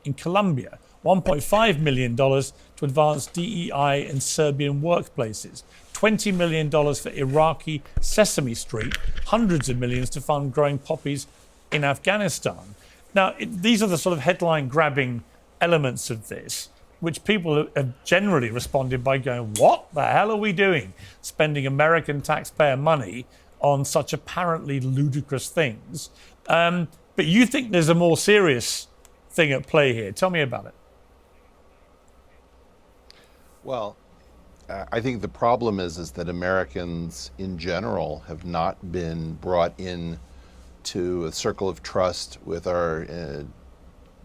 in Colombia, $1.5 million to advance DEI in Serbian workplaces, $20 million for Iraqi Sesame Street, hundreds of millions to fund growing poppies in Afghanistan. Now, these are the sort of headline-grabbing elements of this, which people have generally responded by going, what the hell are we doing? Spending American taxpayer money on such apparently ludicrous things. But you think there's a more serious thing at play here. Tell me about it. Well, I think the problem is that Americans in general have not been brought in to a circle of trust with our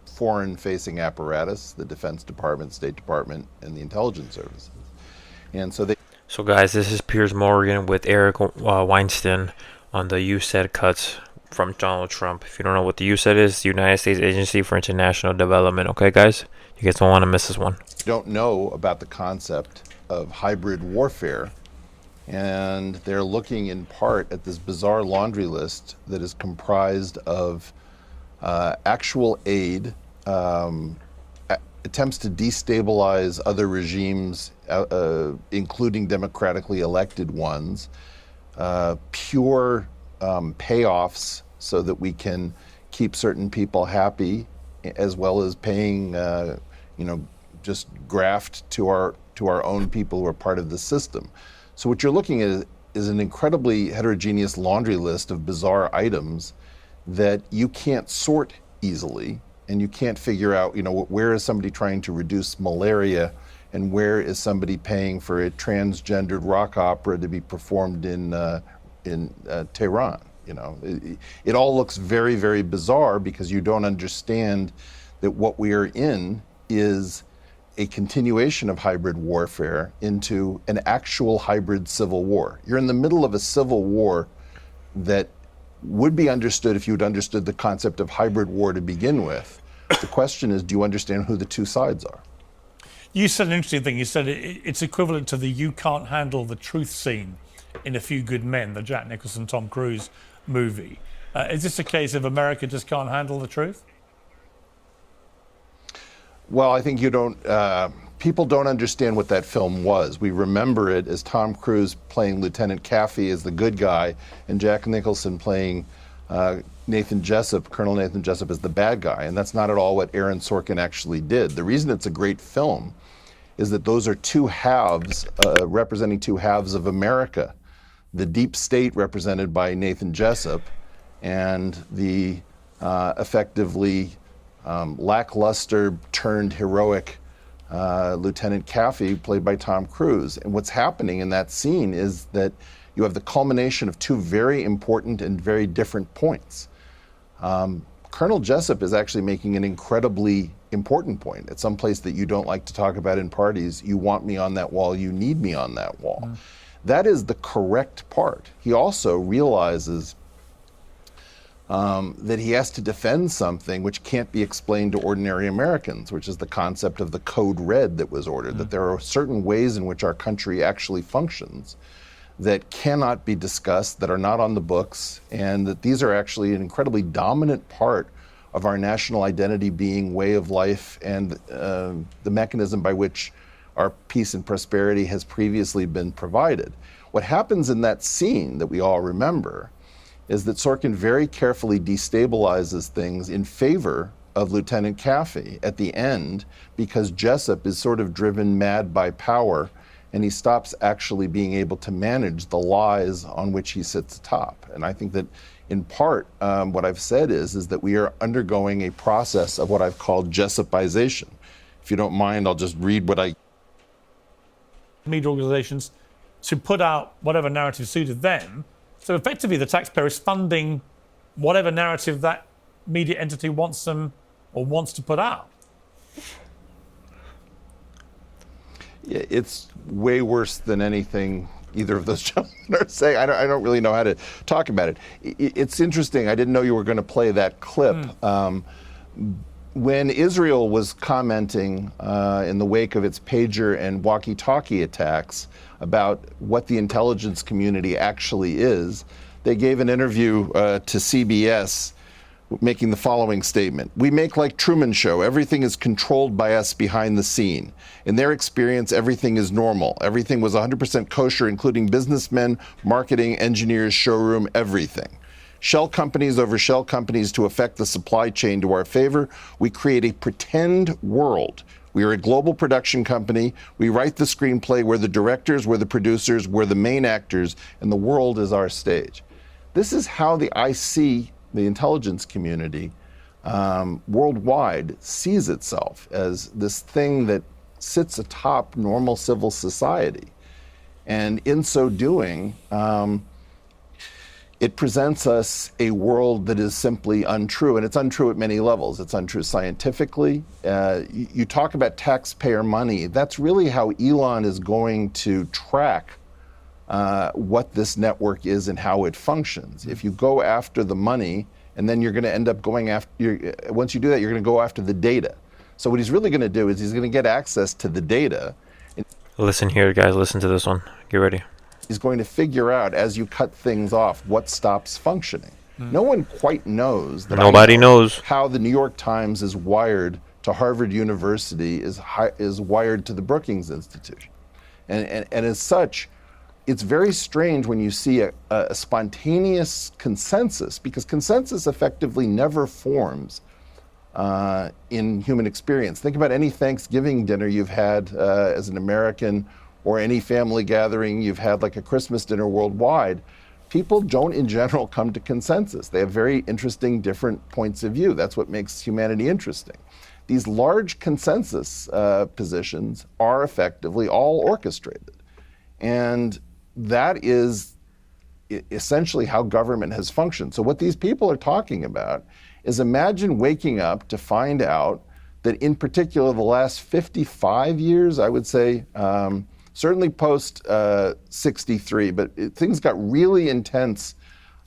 foreign-facing apparatus, the Defense Department, State Department, and the intelligence services. And so they... So guys, this is Piers Morgan with Eric Weinstein on the USAID cuts from Donald Trump. If you don't know what the USAID is, the United States Agency for International Development. Okay, guys? You guys don't want to miss this one. Don't know about the concept of hybrid warfare, and they're looking in part at this bizarre laundry list that is comprised of actual aid, attempts to destabilize other regimes, including democratically elected ones, pure payoffs so that we can keep certain people happy, as well as paying, just graft to our own people who are part of the system. So what you're looking at is an incredibly heterogeneous laundry list of bizarre items that you can't sort easily, and you can't figure out, where is somebody trying to reduce malaria, and where is somebody paying for a transgendered rock opera to be performed in Tehran. It all looks very, very bizarre because you don't understand that what we are in is a continuation of hybrid warfare into an actual hybrid civil war. You're in the middle of a civil war that would be understood if you'd understood the concept of hybrid war to begin with. The question is, do you understand who the two sides are? You said an interesting thing. You said it's equivalent to the "you can't handle the truth" scene in A Few Good Men, the Jack Nicholson, Tom Cruise movie. Is this a case of America just can't handle the truth? Well, I think people don't understand what that film was. We remember it as Tom Cruise playing Lieutenant Caffey as the good guy, and Jack Nicholson playing Colonel Nathan Jessup as the bad guy. And that's not at all what Aaron Sorkin actually did. The reason it's a great film is that those are two halves, representing two halves of America. The deep state represented by Nathan Jessup, and the effectively lackluster turned heroic Lieutenant Caffey, played by Tom Cruise. And what's happening in that scene is that you have the culmination of two very important and very different points. Colonel Jessup is actually making an incredibly important point. At some place that you don't like to talk about in parties, you want me on that wall, you need me on that wall. Mm. That is the correct part. He also realizes that he has to defend something which can't be explained to ordinary Americans, which is the concept of the Code Red that was ordered, that there are certain ways in which our country actually functions that cannot be discussed, that are not on the books, and that these are actually an incredibly dominant part of our national identity being way of life and the mechanism by which our peace and prosperity has previously been provided. What happens in that scene that we all remember is that Sorkin very carefully destabilizes things in favor of Lieutenant Caffey at the end, because Jessup is sort of driven mad by power, and he stops actually being able to manage the lies on which he sits atop. And I think that in part, what I've said is that we are undergoing a process of what I've called Jessupization. If you don't mind, I'll just read what I... Media organizations to put out whatever narrative suited them. So effectively, the taxpayer is funding whatever narrative that media entity wants them or wants to put out. Yeah, it's way worse than anything either of those gentlemen are saying. I don't really know how to talk about it. It's interesting. I didn't know you were going to play that clip. When Israel was commenting in the wake of its pager and walkie-talkie attacks about what the intelligence community actually is, they gave an interview to CBS making the following statement. We make like Truman Show. Everything is controlled by us behind the scene. In their experience, everything is normal. Everything was 100% kosher, including businessmen, marketing, engineers, showroom, everything. Shell companies over shell companies to affect the supply chain to our favor. We create a pretend world. We are a global production company. We write the screenplay. We're the directors, we're the producers, we're the main actors, and the world is our stage. This is how the IC, the intelligence community, worldwide sees itself as this thing that sits atop normal civil society. And in so doing, it presents us a world that is simply untrue, and it's untrue at many levels. It's untrue scientifically. You talk about taxpayer money. That's really how Elon is going to track what this network is and how it functions. If you go after the money, and then you're going to end up going after, once you do that, you're going to go after the data. So what he's really going to do is he's going to get access to the data. Listen here, guys. Listen to this one. Get ready. He's going to figure out, as you cut things off, what stops functioning. No one quite knows. Nobody knows how the New York Times is wired to Harvard University, is wired to the Brookings Institution. And as such, it's very strange when you see a spontaneous consensus, because consensus effectively never forms in human experience. Think about any Thanksgiving dinner you've had as an American, or any family gathering you've had, like a Christmas dinner worldwide. People don't in general come to consensus. They have very interesting different points of view. That's what makes humanity interesting. These large consensus positions are effectively all orchestrated. And that is essentially how government has functioned. So what these people are talking about is, imagine waking up to find out that in particular the last 55 years, I would say, certainly post 63, but things got really intense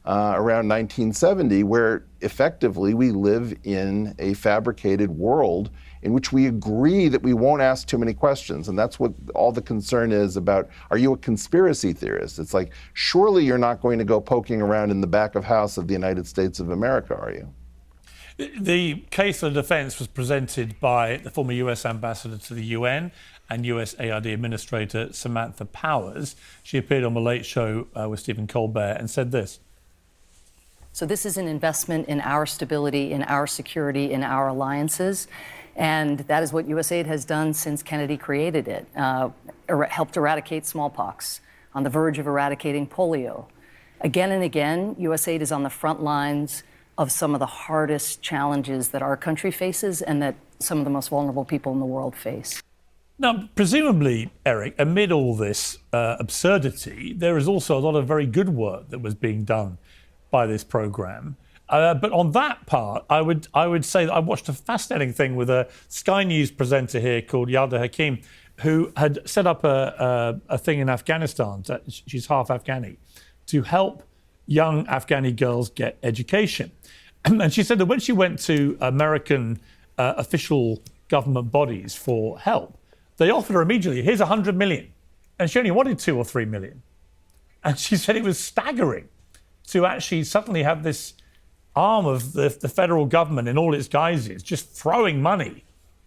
around 1970, where effectively we live in a fabricated world in which we agree that we won't ask too many questions. And that's what all the concern is about. Are you a conspiracy theorist? It's like, surely you're not going to go poking around in the back of house of the United States of America, are you? The case for the defense was presented by the former US ambassador to the UN and USAID Administrator Samantha Powers. She appeared on The Late Show with Stephen Colbert and said this. So this is an investment in our stability, in our security, in our alliances. And that is what USAID has done since Kennedy created it. Helped eradicate smallpox, on the verge of eradicating polio. Again and again, USAID is on the front lines of some of the hardest challenges that our country faces and that some of the most vulnerable people in the world face. Now, presumably, Eric, amid all this absurdity, there is also a lot of very good work that was being done by this program. But on that part, I would say that I watched a fascinating thing with a Sky News presenter here called Yalda Hakim, who had set up a thing in Afghanistan, she's half Afghani, to help young Afghani girls get education. And she said that when she went to American official government bodies for help, they offered her immediately, here's 100 million. And she only wanted 2 or 3 million. And she said it was staggering to actually suddenly have this arm of the federal government in all its guises just throwing money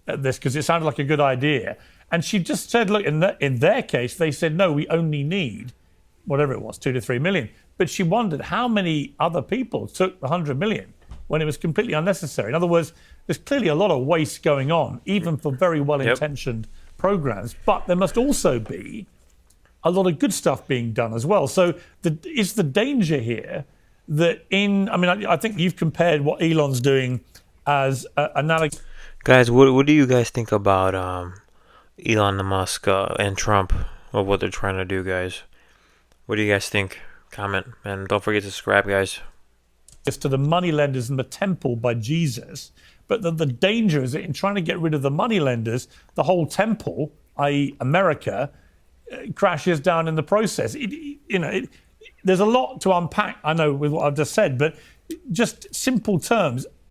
at this because it sounded like a good idea. And she just said, look, in their case, they said, no, we only need whatever it was, 2 to 3 million. But she wondered how many other people took the 100 million when it was completely unnecessary. In other words, there's clearly a lot of waste going on, even for very well-intentioned programs. But there must also be a lot of good stuff being done as well. So is the danger here that I think you've compared what Elon's doing as analogous. Guys, what do you guys think about Elon Musk and Trump, or what they're trying to do, guys? What do you guys think? Comment, and don't forget to subscribe, guys. To the moneylenders and the temple by Jesus, but the danger is that in trying to get rid of the moneylenders, the whole temple, i.e. America, crashes down in the process. There's a lot to unpack, I know, with what I've just said, but just simple terms.